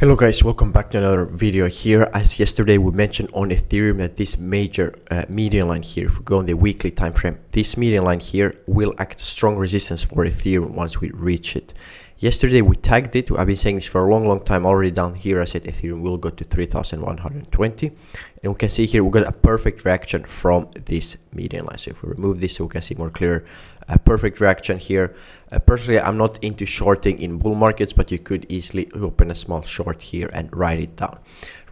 Hello guys, welcome back to another video here. As yesterday we mentioned on Ethereum that this major median line here, if we go on the weekly time frame, this median line here will act as strong resistance for Ethereum once we reach it. Yesterday we tagged it. I've been saying this for a long time already. Down here I said Ethereum will go to 3,120, and we can see here we got a perfect reaction from this median line. So if we remove this so we can see more clear, a perfect reaction here. Personally, I'm not into shorting in bull markets, but you could easily open a small short here and write it down.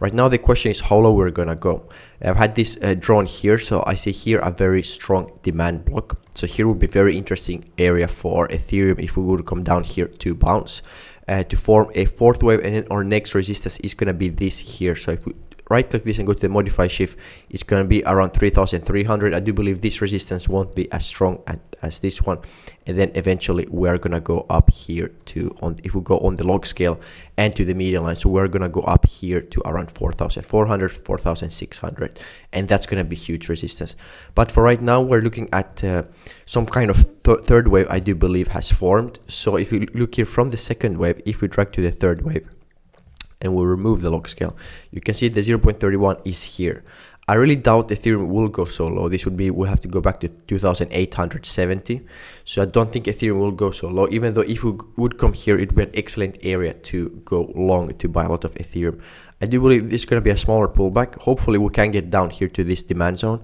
Right now the question is how low we're gonna go. I've had this drawn here, so I see here a very strong demand block. So here would be very interesting area for Ethereum if we would come down here to bounce to form a fourth wave, and then our next resistance is gonna be this here. So if we right click this and go to the modify shift, it's going to be around 3,300. I do believe this resistance won't be as strong as this one, and then eventually we're going to go up here to if we go on the log scale and to the median line, so we're going to go up here to around 4,400, 4,600, and that's going to be huge resistance. But for right now we're looking at some kind of third wave I do believe has formed. So if you look here from the second wave, if we drag to the third wave and we'll remove the log scale, you can see the 0.31 is here. I really doubt Ethereum will go so low. This would be, we'll have to go back to 2,870. So I don't think Ethereum will go so low, even though if we would come here, it would be an excellent area to go long, to buy a lot of Ethereum. I do believe this is going to be a smaller pullback. Hopefully we can get down here to this demand zone,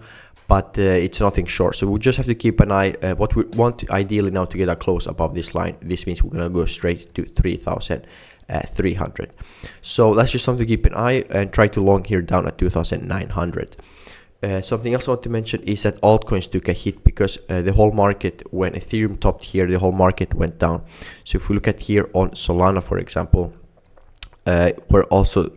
but it's nothing short. So we just have to keep an eye. What we want ideally now to get a close above this line. This means we're going to go straight to 3,300. So that's just something to keep an eye and try to long here down at 2,900. Something else I want to mention is that altcoins took a hit because the whole market, when Ethereum topped here, the whole market went down. So if we look at here on Solana, for example, we're also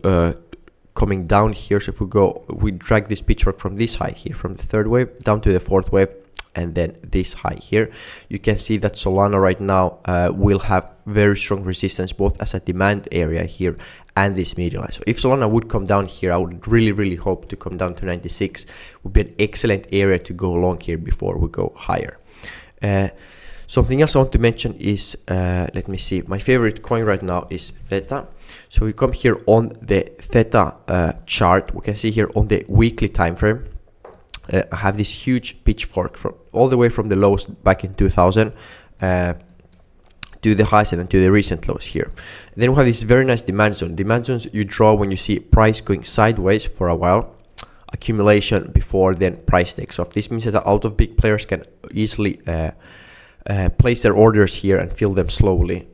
coming down here. So if we drag this pitchfork from this high here, from the third wave down to the fourth wave, and then this high here, you can see that Solana right now will have very strong resistance both as a demand area here and this median line. So if Solana would come down here, I would really hope to come down to 96. Would be an excellent area to go long here before we go higher. Something else I want to mention is let me see, my favorite coin right now is Theta. So we come here on the Theta chart. We can see here on the weekly time frame, I have this huge pitchfork from all the way from the lows back in 2000 to the highs and then to the recent lows here. And then we have this very nice demand zone. Demand zones you draw when you see price going sideways for a while, accumulation before then price takes off. This means that a lot of big players can easily place their orders here and fill them slowly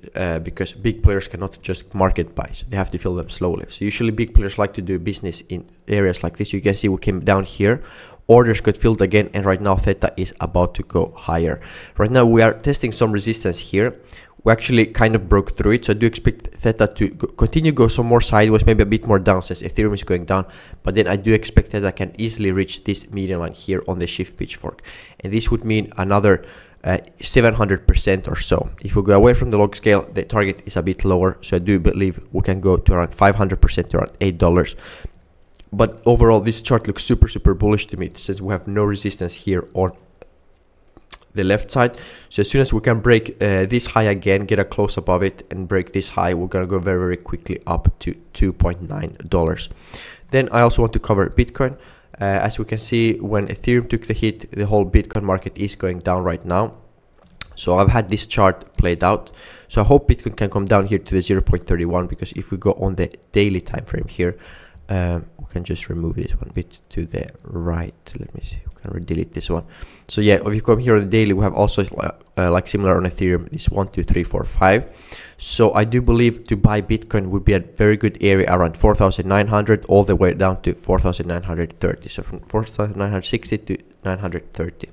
because big players cannot just market buy, so they have to fill them slowly. So usually big players like to do business in areas like this. You can see we came down here, orders got filled again, and right now Theta is about to go higher. Right now we are testing some resistance here. We actually kind of broke through it, so I do expect Theta to continue go some more sideways, maybe a bit more down since Ethereum is going down, but then I do expect Theta can easily reach this median line here on the shift pitchfork, and this would mean another 700% or so. If we go away from the log scale, the target is a bit lower, so I do believe we can go to around 500%, to around $8. But overall this chart looks super bullish to me since we have no resistance here on the left side. So as soon as we can break this high again, get a close above it and break this high, we're gonna go very quickly up to $2.9. Then I also want to cover Bitcoin. As we can see, when Ethereum took the hit, the whole Bitcoin market is going down right now. So I've had this chart played out. So I hope Bitcoin can come down here to the 0.31, because if we go on the daily time frame here, we can just remove this one bit to the right. Let me see, we can delete this one. So yeah, if you come here on the daily, we have also like similar on Ethereum, this 1 2 3 4 5. So I do believe to buy Bitcoin would be a very good area around 4,900 all the way down to 4,930. So from 4,960 to 930.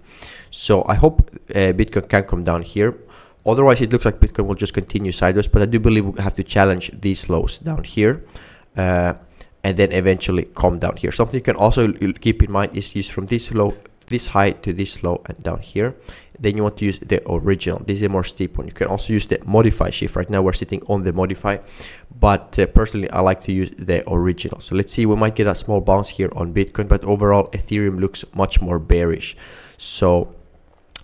So I hope Bitcoin can come down here. Otherwise it looks like Bitcoin will just continue sideways, but I do believe we have to challenge these lows down here and then eventually come down here. Something you can also keep in mind is use from this low, this high to this low and down here. Then you want to use the original. This is a more steep one. You can also use the modify shift. Right now we're sitting on the modify, but personally I like to use the original. So let's see, we might get a small bounce here on Bitcoin, but overall Ethereum looks much more bearish. So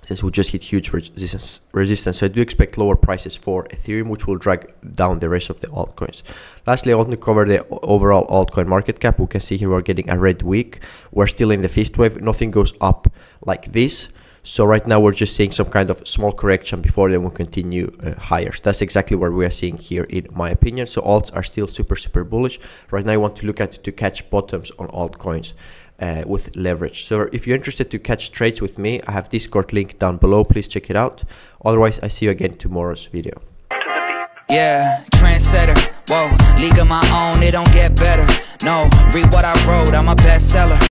This will just hit huge resistance. So I do expect lower prices for Ethereum, which will drag down the rest of the altcoins. Lastly, I want to cover the overall altcoin market cap. We can see here we're getting a red week. We're still in the fifth wave. Nothing goes up like this. So right now we're just seeing some kind of small correction before then we'll continue higher. So that's exactly what we are seeing here in my opinion. So alts are still super bullish. Right now I want to look at to catch bottoms on altcoins with leverage. So if you're interested to catch trades with me, I have Discord link down below. Please check it out. Otherwise, I see you again tomorrow's video. Yeah, trendsetter, whoa, league of my own, it don't get better. No, read what I wrote, I'm a bestseller.